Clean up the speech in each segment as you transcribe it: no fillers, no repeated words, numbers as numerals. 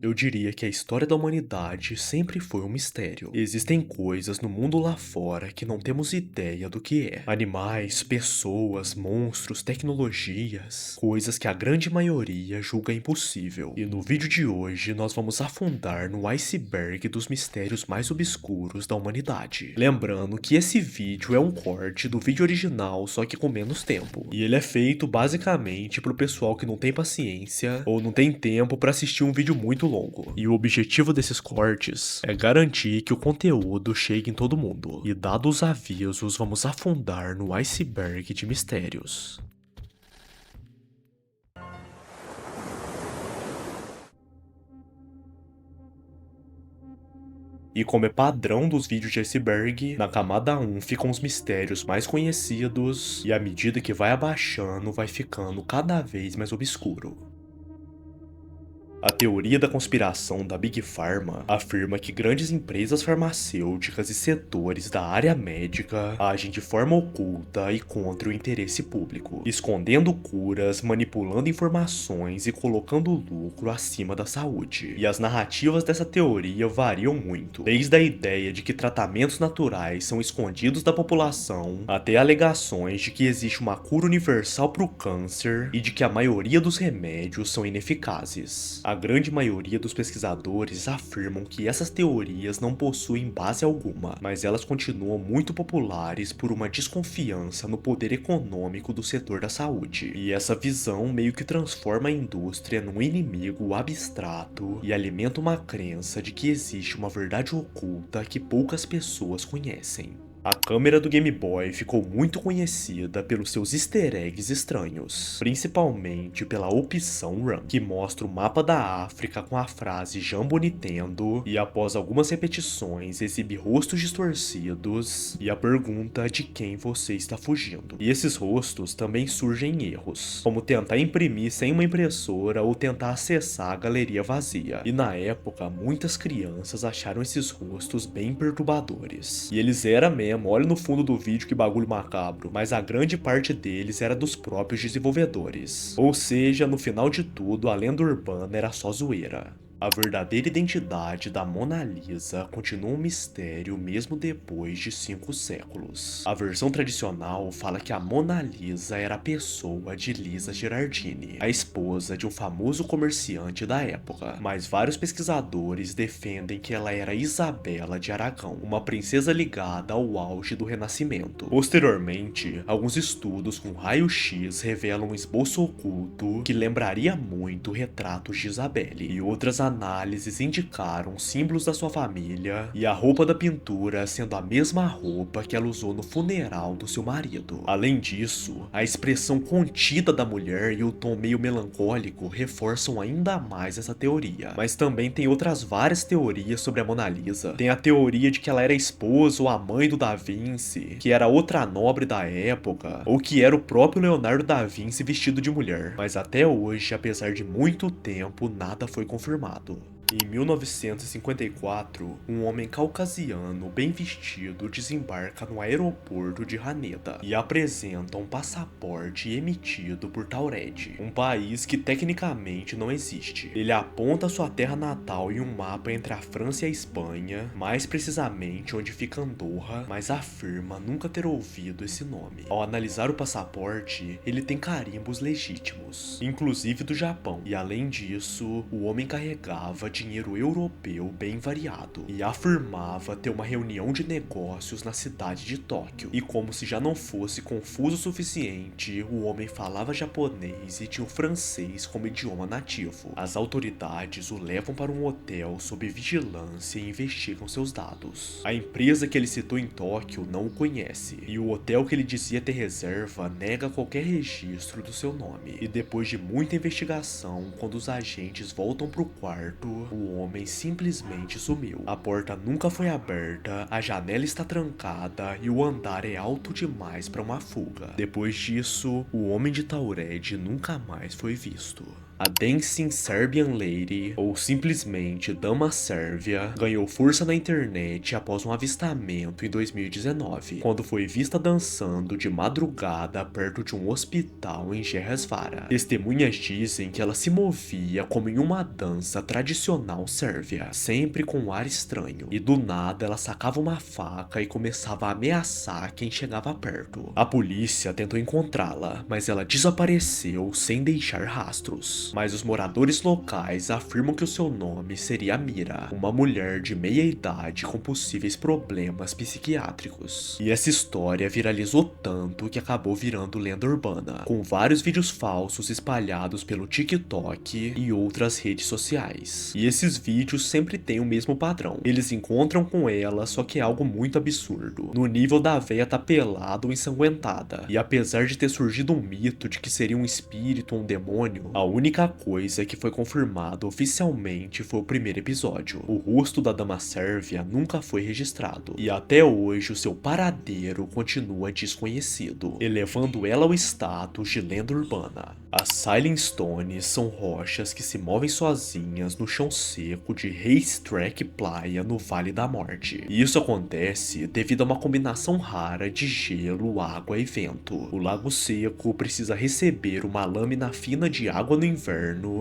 Eu diria que a história da humanidade sempre foi um mistério. Existem coisas no mundo lá fora que não temos ideia do que é. Animais, pessoas, monstros, tecnologias, coisas que a grande maioria julga impossível. E no vídeo de hoje nós vamos afundar no iceberg dos mistérios mais obscuros da humanidade. Lembrando que esse vídeo é um corte do vídeo original, só que com menos tempo. E ele é feito basicamente pro pessoal que não tem paciência ou não tem tempo pra assistir um vídeo muito longo. E o objetivo desses cortes é garantir que o conteúdo chegue em todo mundo. E dados os avisos, vamos afundar no iceberg de mistérios. E como é padrão dos vídeos de iceberg, na camada 1 ficam os mistérios mais conhecidos, e à medida que vai abaixando, vai ficando cada vez mais obscuro. A teoria da conspiração da Big Pharma afirma que grandes empresas farmacêuticas e setores da área médica agem de forma oculta e contra o interesse público, escondendo curas, manipulando informações e colocando o lucro acima da saúde. E as narrativas dessa teoria variam muito, desde a ideia de que tratamentos naturais são escondidos da população, até alegações de que existe uma cura universal para o câncer e de que a maioria dos remédios são ineficazes. A grande maioria dos pesquisadores afirmam que essas teorias não possuem base alguma, mas elas continuam muito populares por uma desconfiança no poder econômico do setor da saúde. E essa visão meio que transforma a indústria num inimigo abstrato e alimenta uma crença de que existe uma verdade oculta que poucas pessoas conhecem. A câmera do Game Boy ficou muito conhecida pelos seus easter eggs estranhos, principalmente pela opção Run, que mostra o mapa da África com a frase Jambo Nintendo e após algumas repetições exibe rostos distorcidos e a pergunta de quem você está fugindo. E esses rostos também surgem em erros, como tentar imprimir sem uma impressora ou tentar acessar a galeria vazia. E na época, muitas crianças acharam esses rostos bem perturbadores. E eles eram mesmo, olha no fundo do vídeo que bagulho macabro, mas a grande parte deles era dos próprios desenvolvedores. Ou seja, no final de tudo, a lenda urbana era só zoeira. A verdadeira identidade da Mona Lisa continua um mistério mesmo depois de 5 séculos. A versão tradicional fala que a Mona Lisa era a pessoa de Lisa Gherardini, a esposa de um famoso comerciante da época, mas vários pesquisadores defendem que ela era Isabela de Aragão, uma princesa ligada ao auge do Renascimento. Posteriormente, alguns estudos com raio-x revelam um esboço oculto que lembraria muito retratos de Isabelle, e outras análises indicaram símbolos da sua família e a roupa da pintura sendo a mesma roupa que ela usou no funeral do seu marido. Além disso, a expressão contida da mulher e o tom meio melancólico reforçam ainda mais essa teoria. Mas também tem outras várias teorias sobre a Mona Lisa. Tem a teoria de que ela era esposa ou a mãe do Da Vinci, que era outra nobre da época, ou que era o próprio Leonardo da Vinci vestido de mulher. Mas até hoje, apesar de muito tempo, nada foi confirmado. Em 1954, um homem caucasiano bem vestido desembarca no aeroporto de Haneda e apresenta um passaporte emitido por Taured, um país que tecnicamente não existe. Ele aponta sua terra natal em um mapa entre a França e a Espanha, mais precisamente onde fica Andorra, mas afirma nunca ter ouvido esse nome. Ao analisar o passaporte, ele tem carimbos legítimos, inclusive do Japão, e além disso, o homem carregava dinheiro europeu bem variado e afirmava ter uma reunião de negócios na cidade de Tóquio. E como se já não fosse confuso o suficiente, o homem falava japonês e tinha o francês como idioma nativo. As autoridades o levam para um hotel sob vigilância e investigam seus dados. A empresa que ele citou em Tóquio não o conhece, e o hotel que ele dizia ter reserva nega qualquer registro do seu nome. E depois de muita investigação, quando os agentes voltam para o quarto, o homem simplesmente sumiu. A porta nunca foi aberta, a janela está trancada e o andar é alto demais para uma fuga. Depois disso, o homem de Taured nunca mais foi visto. A Dancing Serbian Lady, ou simplesmente Dama Sérvia, ganhou força na internet após um avistamento em 2019, quando foi vista dançando de madrugada perto de um hospital em Jeresvara. Testemunhas dizem que ela se movia como em uma dança tradicional sérvia, sempre com um ar estranho, e do nada ela sacava uma faca e começava a ameaçar quem chegava perto. A polícia tentou encontrá-la, mas ela desapareceu sem deixar rastros. Mas os moradores locais afirmam que o seu nome seria Mira, uma mulher de meia idade com possíveis problemas psiquiátricos. E essa história viralizou tanto que acabou virando lenda urbana, com vários vídeos falsos espalhados pelo TikTok e outras redes sociais. E esses vídeos sempre têm o mesmo padrão. Eles encontram com ela, só que é algo muito absurdo, no nível da véia tá pelada ou ensanguentada. E apesar de ter surgido um mito de que seria um espírito ou um demônio, a única coisa que foi confirmada oficialmente foi o primeiro episódio. O rosto da Dama Sérvia nunca foi registrado, e até hoje o seu paradeiro continua desconhecido, elevando ela ao status de lenda urbana. As Silent Stones são rochas que se movem sozinhas no chão seco de Racetrack Playa no Vale da Morte. E isso acontece devido a uma combinação rara de gelo, água e vento. O lago seco precisa receber uma lâmina fina de água no inverno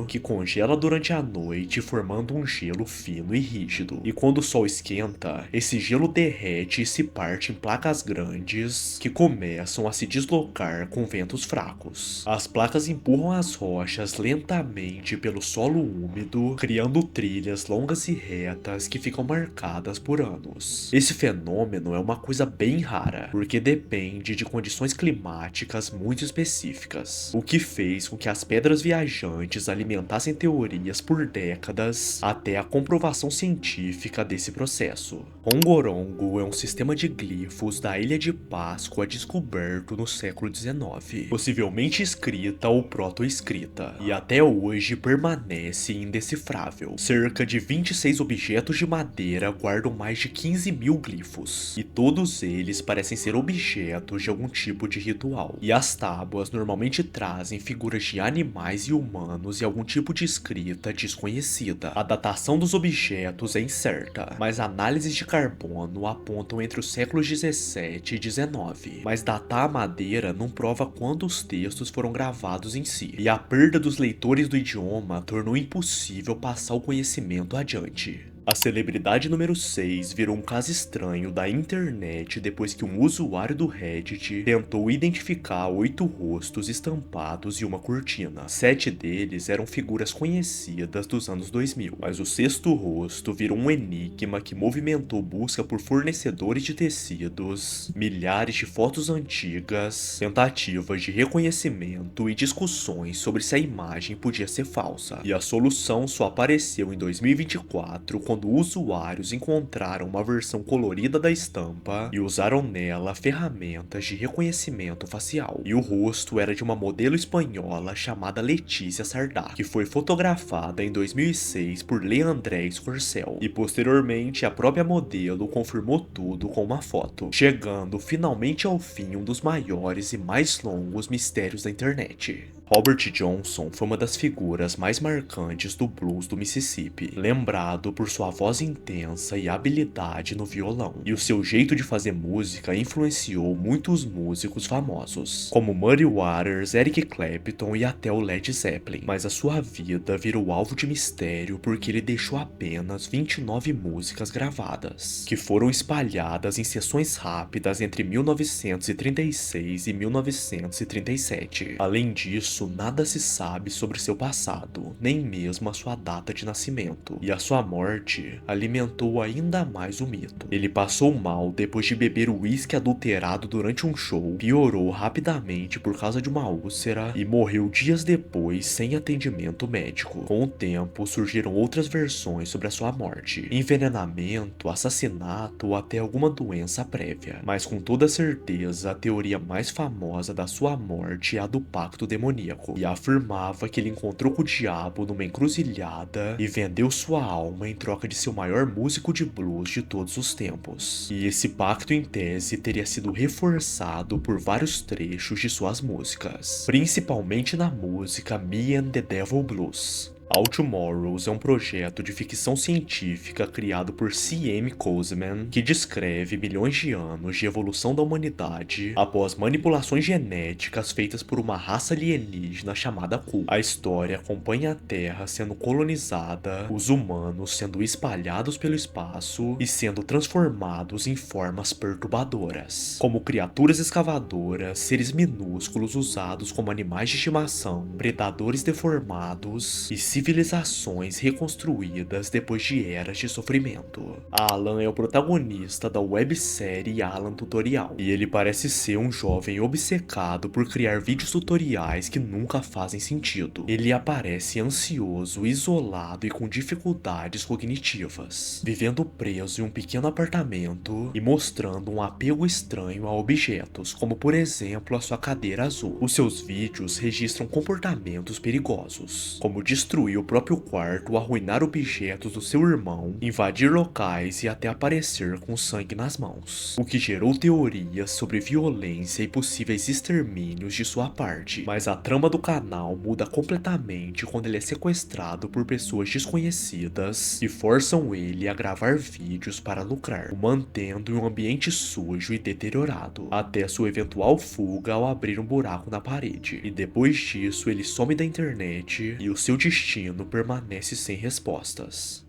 que congela durante a noite, formando um gelo fino e rígido. E quando o sol esquenta, esse gelo derrete e se parte em placas grandes que começam a se deslocar com ventos fracos. As placas empurram as rochas lentamente pelo solo úmido, criando trilhas longas e retas que ficam marcadas por anos. Esse fenômeno é uma coisa bem rara, porque depende de condições climáticas muito específicas, o que fez com que as pedras viajantes alimentassem teorias por décadas até a comprovação científica desse processo. Rongorongo é um sistema de glifos da Ilha de Páscoa descoberto no século XIX, possivelmente escrita ou proto-escrita, e até hoje permanece indecifrável. Cerca de 26 objetos de madeira guardam mais de 15 mil glifos, e todos eles parecem ser objetos de algum tipo de ritual. E as tábuas normalmente trazem figuras de animais e humanos e algum tipo de escrita desconhecida. A datação dos objetos é incerta, mas análises de carbono apontam entre os séculos 17 e 19. Mas datar a madeira não prova quando os textos foram gravados em si, e a perda dos leitores do idioma tornou impossível passar o conhecimento adiante. A celebridade número 6 virou um caso estranho da internet depois que um usuário do Reddit tentou identificar 8 rostos estampados em uma cortina. 7 deles eram figuras conhecidas dos anos 2000, mas o sexto rosto virou um enigma que movimentou busca por fornecedores de tecidos, milhares de fotos antigas, tentativas de reconhecimento e discussões sobre se a imagem podia ser falsa. E a solução só apareceu em 2024 quando usuários encontraram uma versão colorida da estampa e usaram nela ferramentas de reconhecimento facial. E o rosto era de uma modelo espanhola chamada Letícia Sardá, que foi fotografada em 2006 por Leandré Escorcel. E posteriormente a própria modelo confirmou tudo com uma foto, chegando finalmente ao fim um dos maiores e mais longos mistérios da internet. Robert Johnson foi uma das figuras mais marcantes do blues do Mississippi, lembrado por sua voz intensa e habilidade no violão, e o seu jeito de fazer música influenciou muitos músicos famosos, como Muddy Waters, Eric Clapton e até o Led Zeppelin, mas a sua vida virou alvo de mistério porque ele deixou apenas 29 músicas gravadas, que foram espalhadas em sessões rápidas entre 1936 e 1937. Além disso, nada se sabe sobre seu passado, nem mesmo a sua data de nascimento, e a sua morte alimentou ainda mais o mito. Ele passou mal depois de beber uísque adulterado durante um show, piorou rapidamente por causa de uma úlcera e morreu dias depois sem atendimento médico. Com o tempo, surgiram outras versões sobre a sua morte: envenenamento, assassinato ou até alguma doença prévia, mas com toda certeza a teoria mais famosa da sua morte é a do pacto demoníaco. demoníaco e afirmava que ele encontrou com o diabo numa encruzilhada e vendeu sua alma em troca de ser o maior músico de blues de todos os tempos. E esse pacto, em tese, teria sido reforçado por vários trechos de suas músicas, principalmente na música Me and the Devil Blues. All Tomorrows é um projeto de ficção científica criado por C.M. Cozeman que descreve milhões de anos de evolução da humanidade após manipulações genéticas feitas por uma raça alienígena chamada Ku. A história acompanha a Terra sendo colonizada, os humanos sendo espalhados pelo espaço e sendo transformados em formas perturbadoras, como criaturas escavadoras, seres minúsculos usados como animais de estimação, predadores deformados e civilizações reconstruídas depois de eras de sofrimento. Alan é o protagonista da websérie Alan Tutorial, e ele parece ser um jovem obcecado por criar vídeos tutoriais que nunca fazem sentido. Ele aparece ansioso, isolado e com dificuldades cognitivas, vivendo preso em um pequeno apartamento e mostrando um apego estranho a objetos, como por exemplo a sua cadeira azul. Os seus vídeos registram comportamentos perigosos, como destruir o próprio quarto, arruinar objetos do seu irmão, invadir locais e até aparecer com sangue nas mãos, o que gerou teorias sobre violência e possíveis extermínios de sua parte. Mas a trama do canal muda completamente quando ele é sequestrado por pessoas desconhecidas e forçam ele a gravar vídeos para lucrar, o mantendo em um ambiente sujo e deteriorado, até sua eventual fuga ao abrir um buraco na parede. E depois disso ele some da internet e o seu destino permanece sem respostas.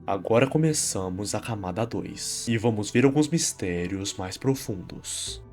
Agora começamos a camada 2 e vamos ver alguns mistérios mais profundos.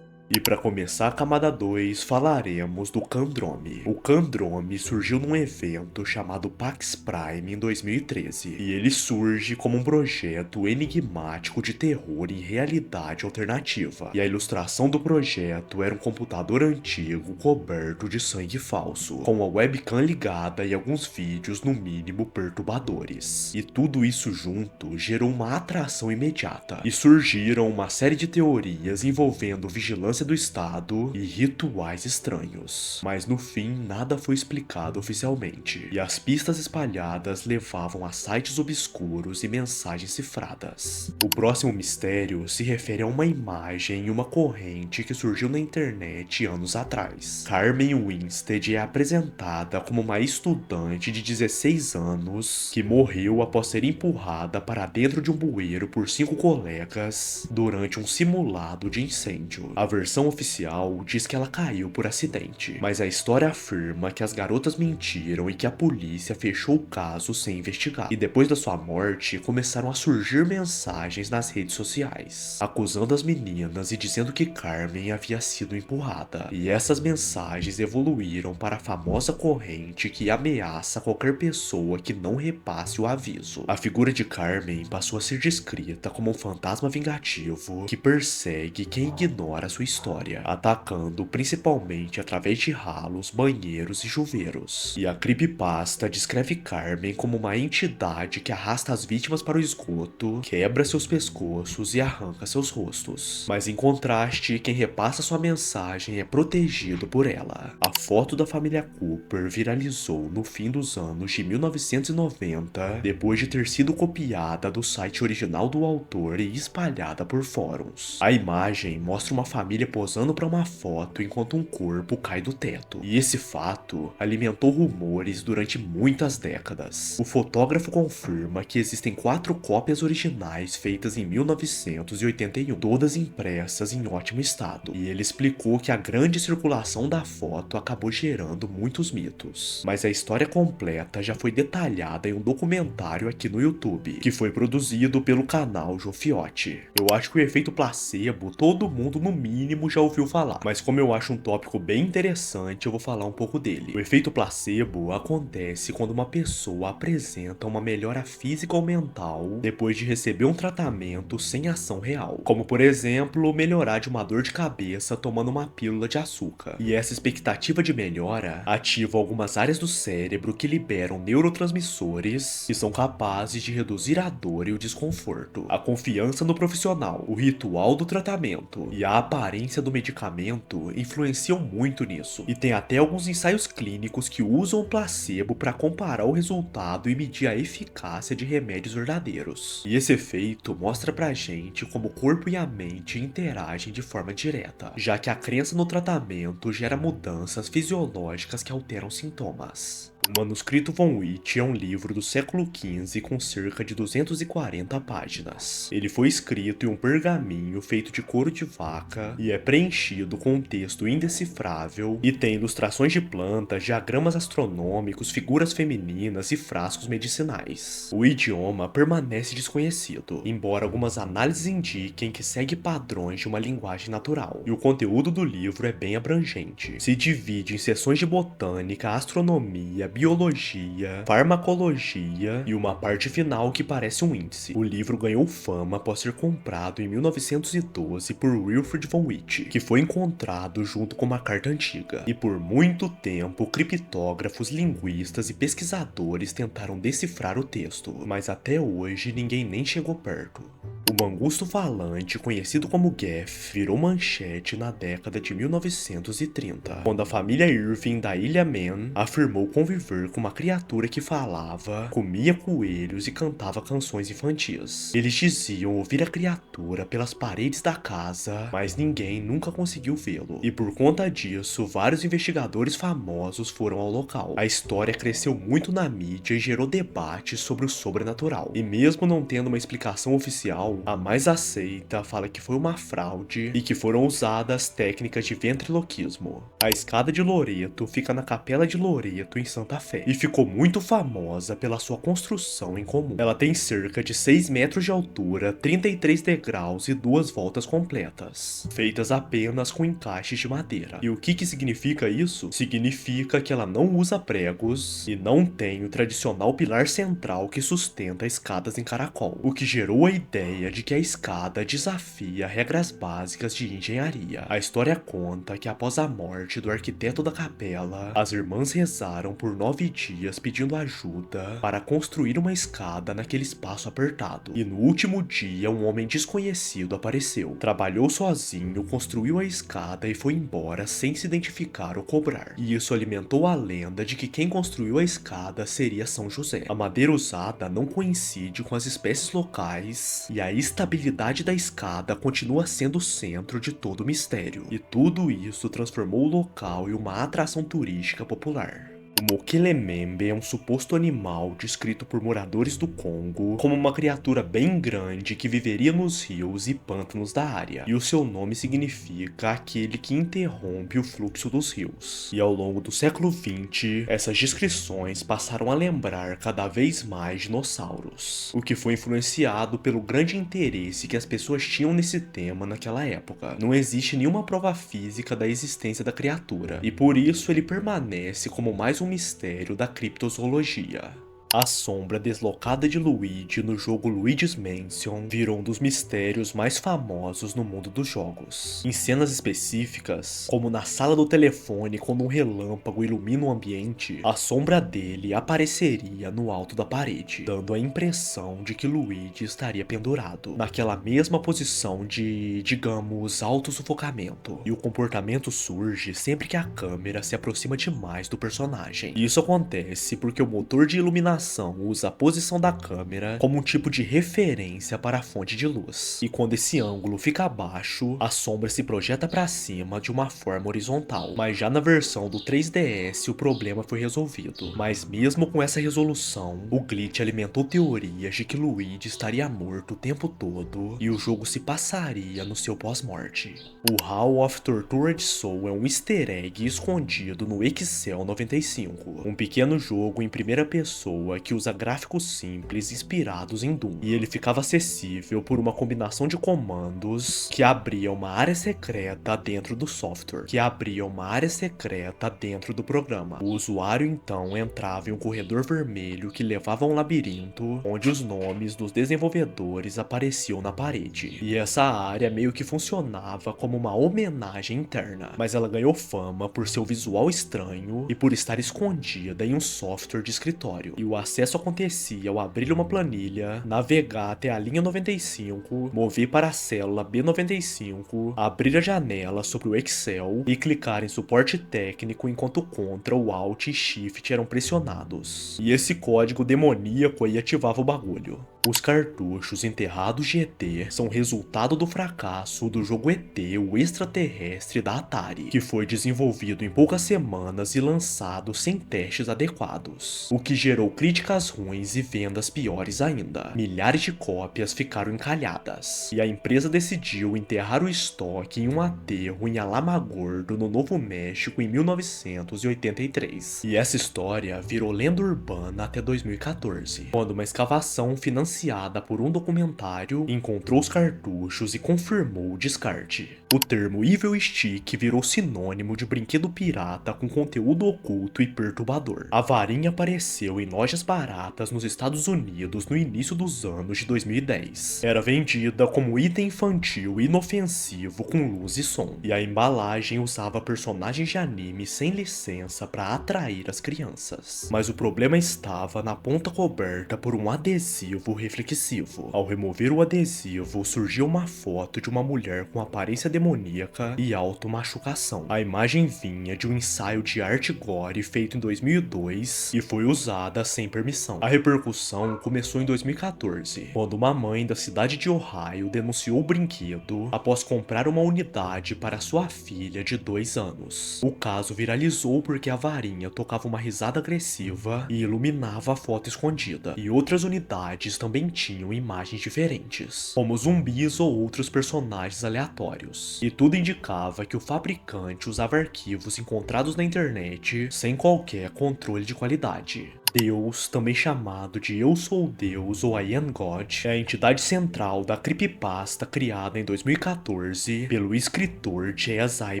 E para começar a camada 2, falaremos do Candrome. O Candrome surgiu num evento chamado PAX Prime em 2013, e ele surge como um projeto enigmático de terror em realidade alternativa. E a ilustração do projeto era um computador antigo coberto de sangue falso, com a webcam ligada e alguns vídeos no mínimo perturbadores. E tudo isso junto gerou uma atração imediata, e surgiram uma série de teorias envolvendo vigilância do Estado e rituais estranhos. Mas no fim, nada foi explicado oficialmente, e as pistas espalhadas levavam a sites obscuros e mensagens cifradas. O próximo mistério se refere a uma imagem e uma corrente que surgiu na internet anos atrás. Carmen Winstead é apresentada como uma estudante de 16 anos que morreu após ser empurrada para dentro de um bueiro por 5 colegas durante um simulado de incêndio. A versão oficial diz que ela caiu por acidente, mas a história afirma que as garotas mentiram e que a polícia fechou o caso sem investigar. E depois da sua morte, começaram a surgir mensagens nas redes sociais, acusando as meninas e dizendo que Carmen havia sido empurrada. E essas mensagens evoluíram para a famosa corrente que ameaça qualquer pessoa que não repasse o aviso. A figura de Carmen passou a ser descrita como um fantasma vingativo que persegue quem ignora sua história, atacando principalmente através de ralos, banheiros e chuveiros. E a creepypasta descreve Carmen como uma entidade que arrasta as vítimas para o esgoto, quebra seus pescoços e arranca seus rostos. Mas em contraste, quem repassa sua mensagem é protegido por ela. A foto da família Cooper viralizou no fim dos anos de 1990, depois de ter sido copiada do site original do autor e espalhada por fóruns. A imagem mostra uma família posando para uma foto enquanto um corpo cai do teto. E esse fato alimentou rumores durante muitas décadas. O fotógrafo confirma que existem 4 cópias originais feitas em 1981, todas impressas em ótimo estado. E ele explicou que a grande circulação da foto acabou gerando muitos mitos. Mas a história completa já foi detalhada em um documentário aqui no YouTube, que foi produzido pelo canal Jofiote. Eu acho que o efeito placebo todo mundo no mínimo mínimo já ouviu falar, mas como eu acho um tópico bem interessante, eu vou falar um pouco dele. O efeito placebo acontece quando uma pessoa apresenta uma melhora física ou mental depois de receber um tratamento sem ação real, como por exemplo, melhorar de uma dor de cabeça tomando uma pílula de açúcar. E essa expectativa de melhora ativa algumas áreas do cérebro que liberam neurotransmissores que são capazes de reduzir a dor e o desconforto. A confiança no profissional, o ritual do tratamento e a aparência do medicamento influenciam muito nisso. E tem até alguns ensaios clínicos que usam o placebo para comparar o resultado e medir a eficácia de remédios verdadeiros. E esse efeito mostra pra gente como o corpo e a mente interagem de forma direta, já que a crença no tratamento gera mudanças fisiológicas que alteram sintomas. O Manuscrito von Witt é um livro do século XV com cerca de 240 páginas. Ele foi escrito em um pergaminho feito de couro de vaca e é preenchido com um texto indecifrável e tem ilustrações de plantas, diagramas astronômicos, figuras femininas e frascos medicinais. O idioma permanece desconhecido, embora algumas análises indiquem que segue padrões de uma linguagem natural. E o conteúdo do livro é bem abrangente. Se divide em seções de botânica, astronomia, biologia, farmacologia e uma parte final que parece um índice. O livro ganhou fama após ser comprado em 1912 por Wilfrid von Witt, que foi encontrado junto com uma carta antiga. E por muito tempo, criptógrafos, linguistas e pesquisadores tentaram decifrar o texto, mas até hoje ninguém nem chegou perto. O mangusto falante, conhecido como Geth, virou manchete na década de 1930, quando a família Irving da Ilha Man afirmou conviver com uma criatura que falava, comia coelhos e cantava canções infantis. Eles diziam ouvir a criatura pelas paredes da casa, mas ninguém nunca conseguiu vê-lo. E por conta disso, vários investigadores famosos foram ao local. A história cresceu muito na mídia e gerou debates sobre o sobrenatural. E mesmo não tendo uma explicação oficial, a mais aceita fala que foi uma fraude e que foram usadas técnicas de ventriloquismo. A escada de Loreto fica na Capela de Loreto, em Santa Fé, e ficou muito famosa pela sua construção em comum. Ela tem cerca de 6 metros de altura, 33 degraus e 2 voltas completas, feitas apenas com encaixes de madeira. E o que significa isso? Significa que ela não usa pregos e não tem o tradicional pilar central que sustenta escadas em caracol, o que gerou a ideia de que a escada desafia regras básicas de engenharia. A história conta que após a morte do arquiteto da capela, as irmãs rezaram por 9 dias pedindo ajuda para construir uma escada naquele espaço apertado. E no último dia, um homem desconhecido apareceu, trabalhou sozinho, construiu a escada e foi embora sem se identificar ou cobrar. E isso alimentou a lenda de que quem construiu a escada seria São José. A madeira usada não coincide com as espécies locais e a estabilidade da escada continua sendo o centro de todo o mistério. E tudo isso transformou o local em uma atração turística popular. O Mokelemembe é um suposto animal descrito por moradores do Congo como uma criatura bem grande que viveria nos rios e pântanos da área, e o seu nome significa aquele que interrompe o fluxo dos rios. E ao longo do século XX, essas descrições passaram a lembrar cada vez mais dinossauros, o que foi influenciado pelo grande interesse que as pessoas tinham nesse tema naquela época. Não existe nenhuma prova física da existência da criatura, e por isso ele permanece como mais um mistério da criptozoologia. A sombra deslocada de Luigi no jogo Luigi's Mansion virou um dos mistérios mais famosos no mundo dos jogos. Em cenas específicas, como na sala do telefone quando um relâmpago ilumina o ambiente, a sombra dele apareceria no alto da parede, dando a impressão de que Luigi estaria pendurado, naquela mesma posição de, digamos, autossufocamento. E o comportamento surge sempre que a câmera se aproxima demais do personagem. E isso acontece porque o motor de iluminação usa a posição da câmera como um tipo de referência para a fonte de luz. E quando esse ângulo fica abaixo, a sombra se projeta para cima de uma forma horizontal. Mas já na versão do 3DS o problema foi resolvido. Mas mesmo com essa resolução, o glitch alimentou teorias de que Luigi estaria morto o tempo todo e o jogo se passaria no seu pós-morte. O Hall of Tortured Soul é um easter egg escondido no Excel 95, um pequeno jogo em primeira pessoa pessoa que usa gráficos simples inspirados em Doom, e ele ficava acessível por uma combinação de comandos que abria uma área secreta dentro do software, que abria uma área secreta dentro do programa. O usuário então entrava em um corredor vermelho que levava a um labirinto, onde os nomes dos desenvolvedores apareciam na parede. E essa área meio que funcionava como uma homenagem interna, mas ela ganhou fama por seu visual estranho e por estar escondida em um software de escritório. E o acesso acontecia ao abrir uma planilha, navegar até a linha 95, mover para a célula B95, abrir a janela sobre o Excel e clicar em suporte técnico enquanto o Ctrl, o Alt e Shift eram pressionados. E esse código demoníaco aí ativava o bagulho. Os cartuchos enterrados de ET são resultado do fracasso do jogo ET, o extraterrestre da Atari, que foi desenvolvido em poucas semanas e lançado sem testes adequados, o que gerou críticas ruins e vendas piores ainda. Milhares de cópias ficaram encalhadas, e a empresa decidiu enterrar o estoque em um aterro em Alamogordo, no Novo México, em 1983. E essa história virou lenda urbana até 2014, quando uma escavação financiada por um documentário encontrou os cartuchos e confirmou o descarte. O termo Evil Stick virou sinônimo de brinquedo pirata com conteúdo oculto e perturbador. A varinha apareceu em lojas baratas nos Estados Unidos no início dos anos de 2010. Era vendida como item infantil inofensivo com luz e som, e a embalagem usava personagens de anime sem licença para atrair as crianças. Mas o problema estava na ponta coberta por um adesivo reflexivo. Ao remover o adesivo, surgiu uma foto de uma mulher com aparência demoníaca e automachucação. A imagem vinha de um ensaio de arte gore feito em 2002 e foi usada sem permissão. A repercussão começou em 2014, quando uma mãe da cidade de Ohio denunciou o brinquedo após comprar uma unidade para sua filha de 2 anos. O caso viralizou porque a varinha tocava uma risada agressiva e iluminava a foto escondida, e outras unidades também tinham imagens diferentes, como zumbis ou outros personagens aleatórios. E tudo indicava que o fabricante usava arquivos encontrados na internet sem qualquer controle de qualidade. Deus, também chamado de Eu Sou Deus ou I Am God, é a entidade central da creepypasta criada em 2014 pelo escritor J.S.I.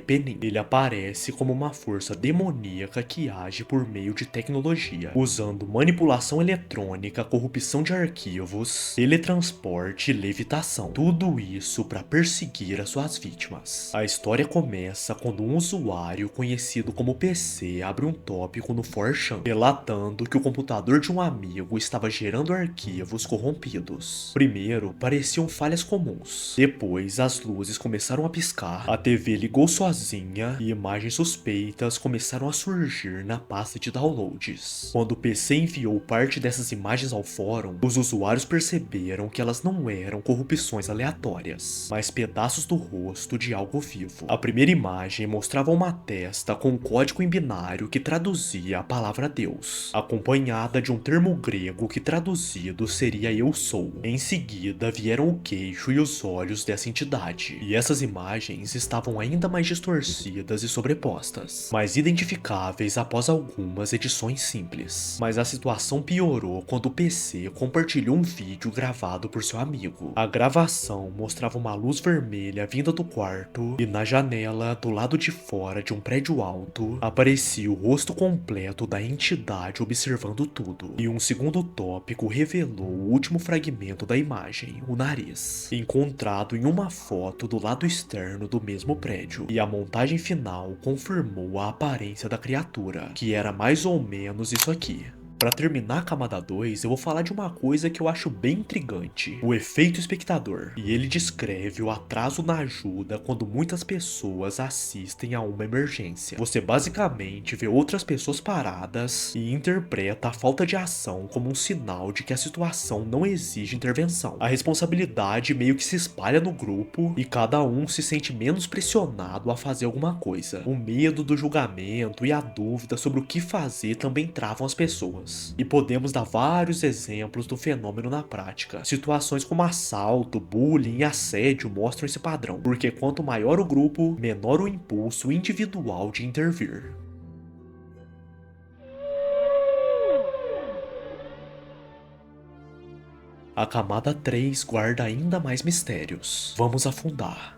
Penin. Ele aparece como uma força demoníaca que age por meio de tecnologia, usando manipulação eletrônica, corrupção de arquivos, teletransporte e levitação. Tudo isso para perseguir as suas vítimas. A história começa quando um usuário conhecido como PC abre um tópico no 4chan, relatando que o computador de um amigo estava gerando arquivos corrompidos. Primeiro, pareciam falhas comuns. Depois, as luzes começaram a piscar, a TV ligou sozinha e imagens suspeitas começaram a surgir na pasta de downloads. Quando o PC enviou parte dessas imagens ao fórum, os usuários perceberam que elas não eram corrupções aleatórias, mas pedaços do rosto de algo vivo. A primeira imagem mostrava uma testa com um código em binário que traduzia a palavra Deus, acompanhada de um termo grego que traduzido seria Eu Sou. Em seguida vieram o queixo e os olhos dessa entidade, e essas imagens estavam ainda mais distorcidas e sobrepostas, mas identificáveis após algumas edições simples. Mas a situação piorou quando o PC compartilhou um vídeo gravado por seu amigo. A gravação mostrava uma luz vermelha vinda do quarto, e na janela do lado de fora de um prédio alto aparecia o rosto completo da entidade observando tudo. E um segundo tópico revelou o último fragmento da imagem, o nariz, encontrado em uma foto do lado externo do mesmo prédio. E a montagem final confirmou a aparência da criatura, que era mais ou menos isso aqui. Pra terminar a camada 2, eu vou falar de uma coisa que eu acho bem intrigante, o efeito espectador. E ele descreve o atraso na ajuda quando muitas pessoas assistem a uma emergência. Você basicamente vê outras pessoas paradas e interpreta a falta de ação como um sinal de que a situação não exige intervenção. A responsabilidade meio que se espalha no grupo e cada um se sente menos pressionado a fazer alguma coisa. O medo do julgamento e a dúvida sobre o que fazer também travam as pessoas. E podemos dar vários exemplos do fenômeno na prática. Situações como assalto, bullying e assédio mostram esse padrão, porque quanto maior o grupo, menor o impulso individual de intervir. A camada 3 guarda ainda mais mistérios. Vamos afundar.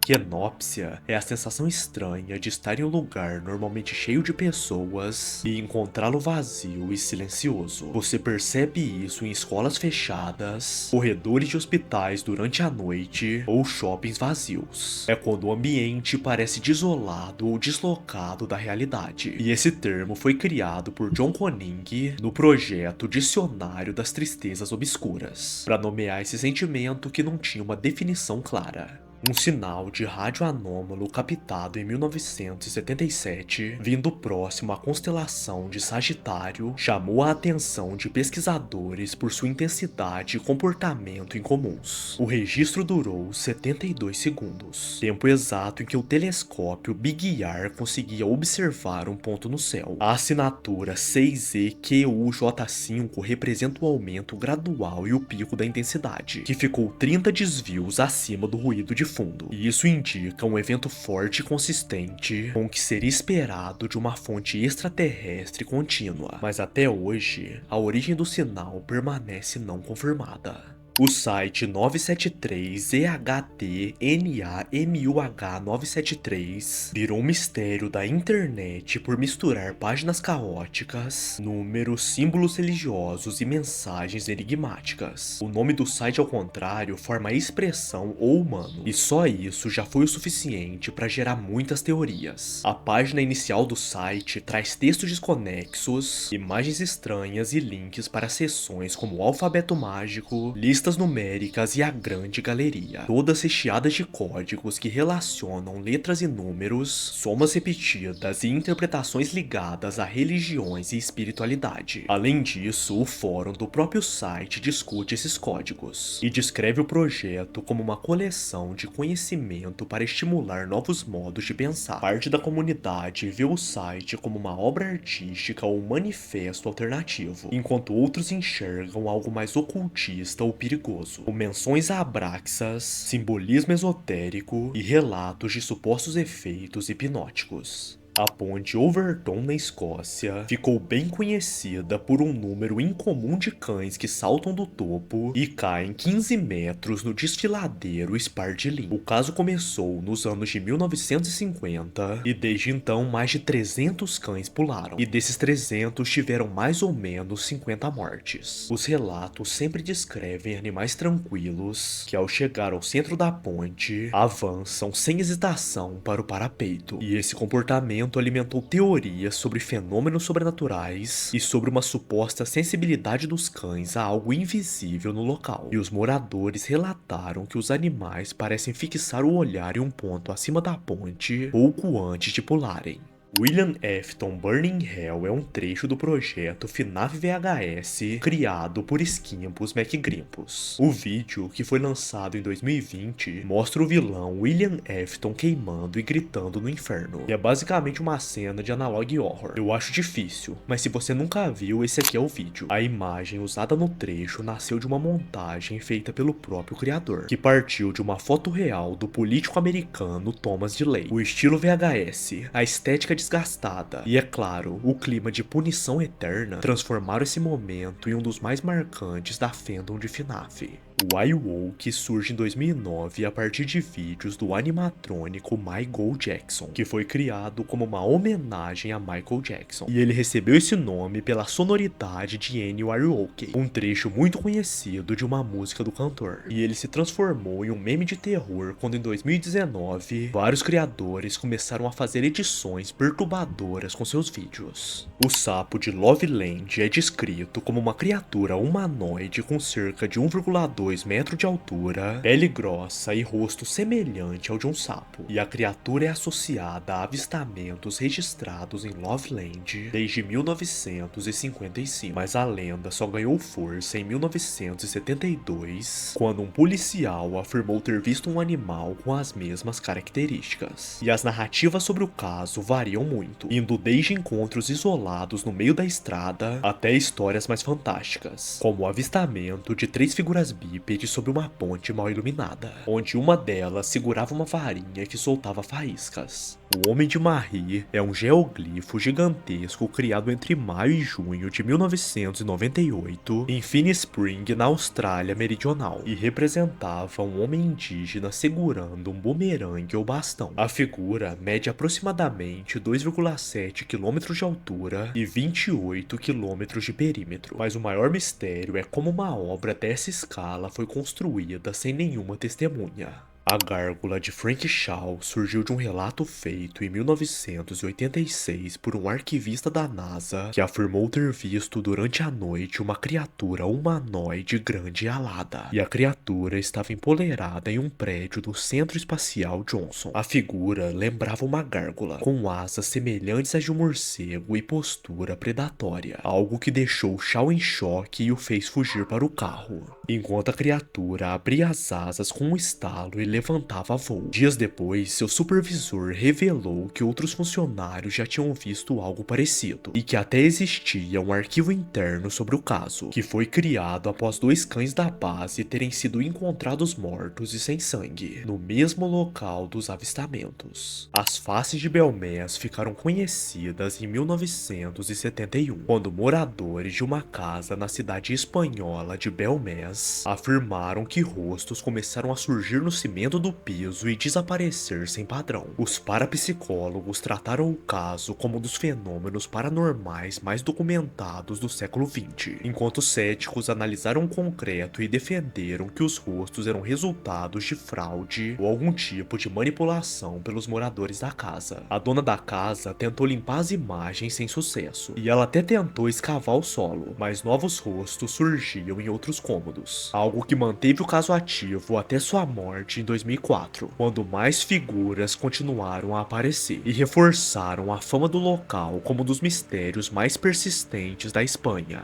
Quenópsia é a sensação estranha de estar em um lugar normalmente cheio de pessoas e encontrá-lo vazio e silencioso. Você percebe isso em escolas fechadas, corredores de hospitais durante a noite ou shoppings vazios. É quando o ambiente parece desolado ou deslocado da realidade. E esse termo foi criado por John Conning no projeto Dicionário das Tristezas Obscuras, para nomear esse sentimento que não tinha uma definição clara. Um sinal de rádio anômalo captado em 1977, vindo próximo à constelação de Sagitário, chamou a atenção de pesquisadores por sua intensidade e comportamento incomuns. O registro durou 72 segundos, tempo exato em que o telescópio Big Ar conseguia observar um ponto no céu. A assinatura 6EQUJ5 representa o aumento gradual e o pico da intensidade, que ficou 30 desvios acima do ruído de fundo, e isso indica um evento forte e consistente com o que seria esperado de uma fonte extraterrestre contínua, mas até hoje a origem do sinal permanece não confirmada. O site 973-EHTNAMUH973 virou um mistério da internet por misturar páginas caóticas, números, símbolos religiosos e mensagens enigmáticas. O nome do site, ao contrário, forma a expressão "ou humano", e só isso já foi o suficiente para gerar muitas teorias. A página inicial do site traz textos desconexos, imagens estranhas e links para seções como o alfabeto mágico, listas numéricas e a grande galeria, todas recheadas de códigos que relacionam letras e números, somas repetidas e interpretações ligadas a religiões e espiritualidade. Além disso, o fórum do próprio site discute esses códigos e descreve o projeto como uma coleção de conhecimento para estimular novos modos de pensar. Parte da comunidade vê o site como uma obra artística ou manifesto alternativo, enquanto outros enxergam algo mais ocultista ou perigoso, com menções a abraxas, simbolismo esotérico e relatos de supostos efeitos hipnóticos. A ponte Overton, na Escócia, ficou bem conhecida por um número incomum de cães que saltam do topo e caem 15 metros no desfiladeiro Spardilin. O caso começou nos anos de 1950 e desde então mais de 300 cães pularam, e desses 300 tiveram mais ou menos 50 mortes. Os relatos sempre descrevem animais tranquilos que, ao chegar ao centro da ponte, avançam sem hesitação para o parapeito, e esse comportamento alimentou teorias sobre fenômenos sobrenaturais e sobre uma suposta sensibilidade dos cães a algo invisível no local. E os moradores relataram que os animais parecem fixar o olhar em um ponto acima da ponte pouco antes de pularem. William Afton Burning Hell é um trecho do projeto FNAF VHS criado por Skimpus McGrimpus. O vídeo, que foi lançado em 2020, mostra o vilão William Afton queimando e gritando no inferno. E é basicamente uma cena de analog horror. Eu acho difícil, mas se você nunca viu, esse aqui é o vídeo. A imagem usada no trecho nasceu de uma montagem feita pelo próprio criador, que partiu de uma foto real do político americano Thomas DeLay. O estilo VHS, a estética desgastada e, é claro, o clima de punição eterna transformaram esse momento em um dos mais marcantes da fandom de FNAF. O iWoke surge em 2009 a partir de vídeos do animatrônico Michael Jackson, que foi criado como uma homenagem a Michael Jackson, e ele recebeu esse nome pela sonoridade de Ennio Iwooki, um trecho muito conhecido de uma música do cantor, e ele se transformou em um meme de terror quando, em 2019, vários criadores começaram a fazer edições perturbadoras com seus vídeos. O sapo de Loveland é descrito como uma criatura humanoide com cerca de 1,2 metros de altura, pele grossa e rosto semelhante ao de um sapo, e a criatura é associada a avistamentos registrados em Loveland desde 1955, mas a lenda só ganhou força em 1972, quando um policial afirmou ter visto um animal com as mesmas características. E as narrativas sobre o caso variam muito, indo desde encontros isolados no meio da estrada até histórias mais fantásticas, como o avistamento de 3 figuras bípedes sobre uma ponte mal iluminada, onde uma delas segurava uma varinha que soltava faíscas. O Homem de Marie é um geoglifo gigantesco criado entre maio e junho de 1998 em Finn Spring, na Austrália Meridional, e representava um homem indígena segurando um bumerangue ou bastão. A figura mede aproximadamente 2,7 km de altura e 28 km de perímetro, mas o maior mistério é como uma obra dessa escala foi construída sem nenhuma testemunha. A gárgula de Frank Shaw surgiu de um relato feito em 1986 por um arquivista da NASA que afirmou ter visto durante a noite uma criatura humanoide grande e alada, e a criatura estava empoleirada em um prédio do Centro Espacial Johnson. A figura lembrava uma gárgula, com asas semelhantes às de um morcego e postura predatória, algo que deixou Shaw em choque e o fez fugir para o carro, enquanto a criatura abria as asas com um estalo e levantava voo. Dias depois, seu supervisor revelou que outros funcionários já tinham visto algo parecido, e que até existia um arquivo interno sobre o caso, que foi criado após 2 cães da base terem sido encontrados mortos e sem sangue, no mesmo local dos avistamentos. As faces de Belmez ficaram conhecidas em 1971, quando moradores de uma casa na cidade espanhola de Belmez afirmaram que rostos começaram a surgir no cimento do piso e desaparecer sem padrão. Os parapsicólogos trataram o caso como um dos fenômenos paranormais mais documentados do século XX, enquanto céticos analisaram o concreto e defenderam que os rostos eram resultados de fraude ou algum tipo de manipulação pelos moradores da casa. A dona da casa tentou limpar as imagens sem sucesso, e ela até tentou escavar o solo, mas novos rostos surgiam em outros cômodos, algo que manteve o caso ativo até sua morte em 2004, quando mais figuras continuaram a aparecer e reforçaram a fama do local como um dos mistérios mais persistentes da Espanha.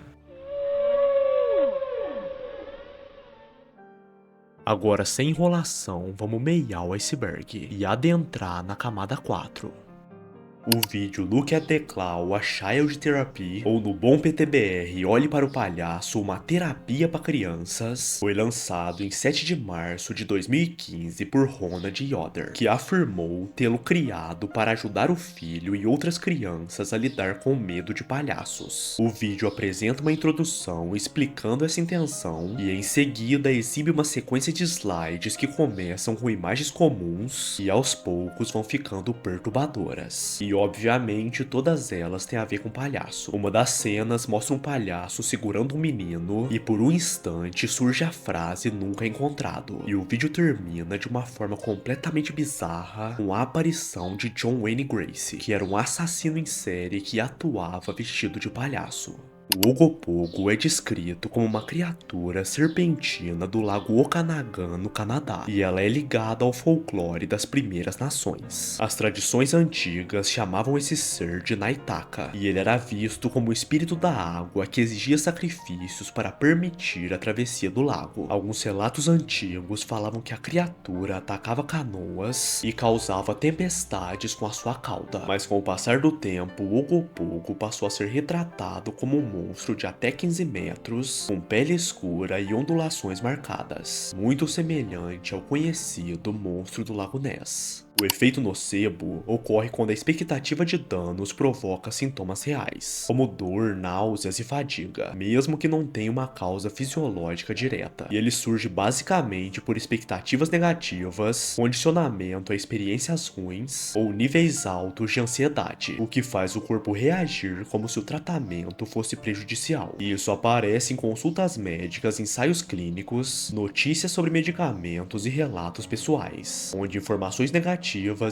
Agora, sem enrolação, vamos meiar o iceberg e adentrar na camada 4. O vídeo Look at the Claw, a Child Therapy, ou no bom PTBR, Olhe para o Palhaço, uma terapia para crianças, foi lançado em 7 de março de 2015 por Ronald Yoder, que afirmou tê-lo criado para ajudar o filho e outras crianças a lidar com o medo de palhaços. O vídeo apresenta uma introdução explicando essa intenção e em seguida exibe uma sequência de slides que começam com imagens comuns e aos poucos vão ficando perturbadoras. E obviamente todas elas têm a ver com palhaço. Uma das cenas mostra um palhaço segurando um menino e por um instante surge a frase nunca encontrado. E o vídeo termina de uma forma completamente bizarra com a aparição de John Wayne Gacy, que era um assassino em série que atuava vestido de palhaço. O Ogopogo é descrito como uma criatura serpentina do lago Okanagan, no Canadá, e ela é ligada ao folclore das primeiras nações. As tradições antigas chamavam esse ser de Naitaka, e ele era visto como o espírito da água que exigia sacrifícios para permitir a travessia do lago. Alguns relatos antigos falavam que a criatura atacava canoas e causava tempestades com a sua cauda, mas com o passar do tempo, o Ogopogo passou a ser retratado como um monstro de até 15 metros, com pele escura e ondulações marcadas, muito semelhante ao conhecido monstro do Lago Ness. O efeito nocebo ocorre quando a expectativa de danos provoca sintomas reais, como dor, náuseas e fadiga, mesmo que não tenha uma causa fisiológica direta. E ele surge basicamente por expectativas negativas, condicionamento a experiências ruins ou níveis altos de ansiedade, o que faz o corpo reagir como se o tratamento fosse prejudicial. E isso aparece em consultas médicas, ensaios clínicos, notícias sobre medicamentos e relatos pessoais, onde informações negativas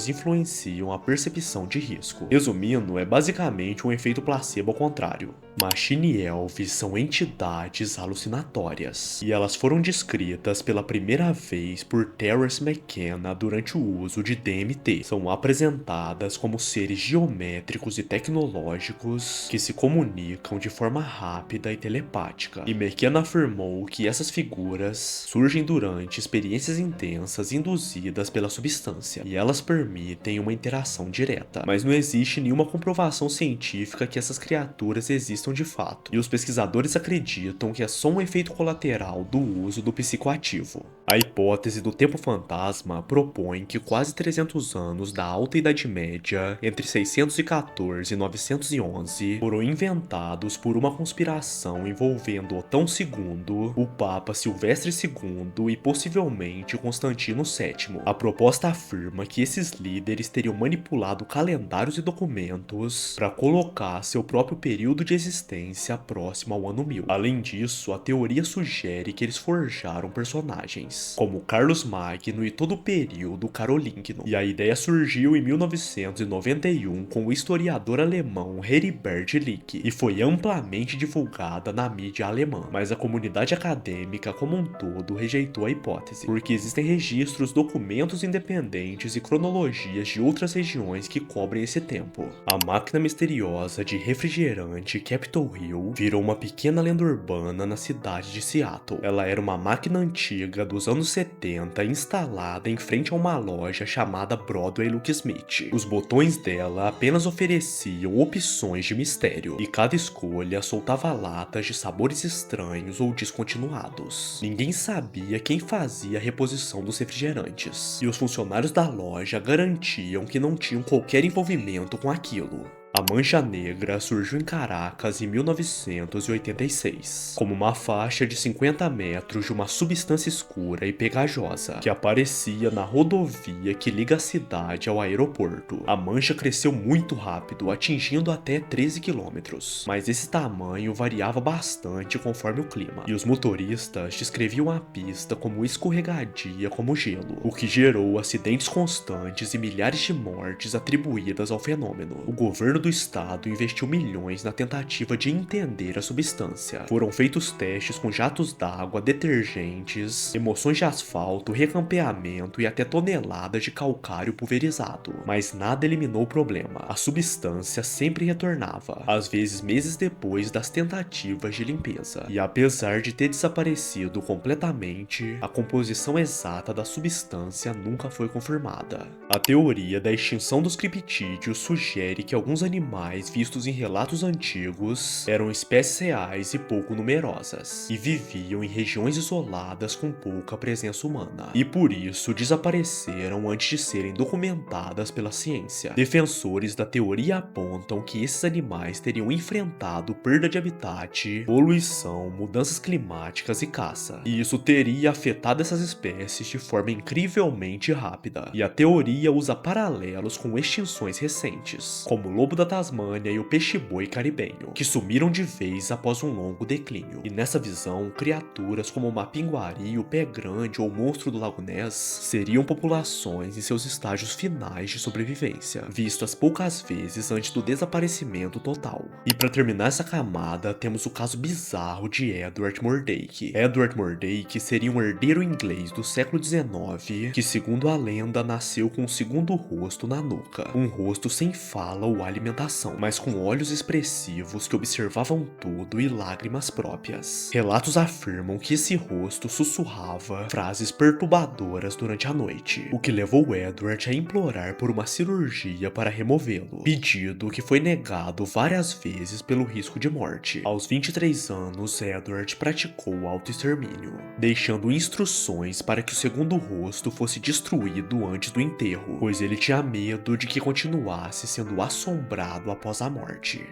influenciam a percepção de risco. Resumindo, é basicamente um efeito placebo ao contrário. Machine Elves são entidades alucinatórias, e elas foram descritas pela primeira vez por Terence McKenna durante o uso de DMT. São apresentadas como seres geométricos e tecnológicos que se comunicam de forma rápida e telepática, e McKenna afirmou que essas figuras surgem durante experiências intensas induzidas pela substância, e elas permitem uma interação direta, mas não existe nenhuma comprovação científica que essas criaturas existam de fato, e os pesquisadores acreditam que é só um efeito colateral do uso do psicoativo. A hipótese do tempo fantasma propõe que quase 300 anos da Alta Idade Média, entre 614 e 911, foram inventados por uma conspiração envolvendo Otão II, o Papa Silvestre II e possivelmente Constantino VII. A proposta afirma que esses líderes teriam manipulado calendários e documentos para colocar seu próprio período de existência próximo ao ano 1000. Além disso, a teoria sugere que eles forjaram personagens, como Carlos Magno e todo o período carolíngno. E a ideia surgiu em 1991 com o historiador alemão Heribert Lick e foi amplamente divulgada na mídia alemã, mas a comunidade acadêmica como um todo rejeitou a hipótese, porque existem registros, documentos independentes e cronologias de outras regiões que cobrem esse tempo. A máquina misteriosa de refrigerante Capitol Hill virou uma pequena lenda urbana na cidade de Seattle. Ela era uma máquina antiga dos anos 70 instalada em frente a uma loja chamada Broadway Locksmith. Os botões dela apenas ofereciam opções de mistério, e cada escolha soltava latas de sabores estranhos ou descontinuados. Ninguém sabia quem fazia a reposição dos refrigerantes, e os funcionários da loja garantiam que não tinham qualquer envolvimento com aquilo. A Mancha Negra surgiu em Caracas em 1986, como uma faixa de 50 metros de uma substância escura e pegajosa, que aparecia na rodovia que liga a cidade ao aeroporto. A mancha cresceu muito rápido, atingindo até 13 quilômetros, mas esse tamanho variava bastante conforme o clima, e os motoristas descreviam a pista como escorregadia como gelo, o que gerou acidentes constantes e milhares de mortes atribuídas ao fenômeno. O governo do estado investiu milhões na tentativa de entender a substância. Foram feitos testes com jatos d'água, detergentes, emulsões de asfalto, recampeamento e até toneladas de calcário pulverizado, mas nada eliminou o problema. A substância sempre retornava, às vezes meses depois das tentativas de limpeza. E apesar de ter desaparecido completamente, a composição exata da substância nunca foi confirmada. A teoria da extinção dos criptídeos sugere que alguns animais vistos em relatos antigos eram espécies reais e pouco numerosas, e viviam em regiões isoladas com pouca presença humana, e por isso desapareceram antes de serem documentadas pela ciência. Defensores da teoria apontam que esses animais teriam enfrentado perda de habitat, poluição, mudanças climáticas e caça, e isso teria afetado essas espécies de forma incrivelmente rápida. E a teoria usa paralelos com extinções recentes, como o lobo da Tasmânia e o peixe-boi caribenho, que sumiram de vez após um longo declínio. E nessa visão, criaturas como o mapinguari, o pé grande ou o monstro do Lago Ness seriam populações em seus estágios finais de sobrevivência, vistas poucas vezes antes do desaparecimento total. E para terminar essa camada, temos o caso bizarro de Edward Murdoch. Edward Murdoch seria um herdeiro inglês do século XIX que, segundo a lenda, nasceu com um segundo rosto na nuca, um rosto sem fala ou alimentação, mas com olhos expressivos que observavam tudo e lágrimas próprias. Relatos afirmam que esse rosto sussurrava frases perturbadoras durante a noite, o que levou Edward a implorar por uma cirurgia para removê-lo, pedido que foi negado várias vezes pelo risco de morte. Aos 23 anos, Edward praticou o autoextermínio, deixando instruções para que o segundo rosto fosse destruído antes do enterro, pois ele tinha medo de que continuasse sendo assombrado após a morte.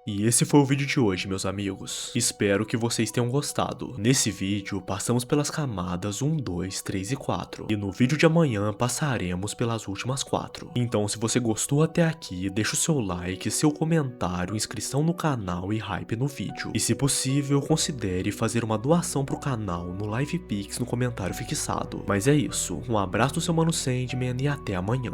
E esse foi o vídeo de hoje, meus amigos. Espero que vocês tenham gostado. Nesse vídeo, passamos pelas camadas 1, 2, 3 e 4. E no vídeo de amanhã, passaremos pelas últimas 4. Então, se você gostou até aqui, deixa o seu like, seu comentário, inscrição no canal e hype no vídeo. E se possível, considere fazer uma doação pro canal no LivePix no comentário fixado. Mas é isso. Um abraço do seu Mano Sandman e até amanhã.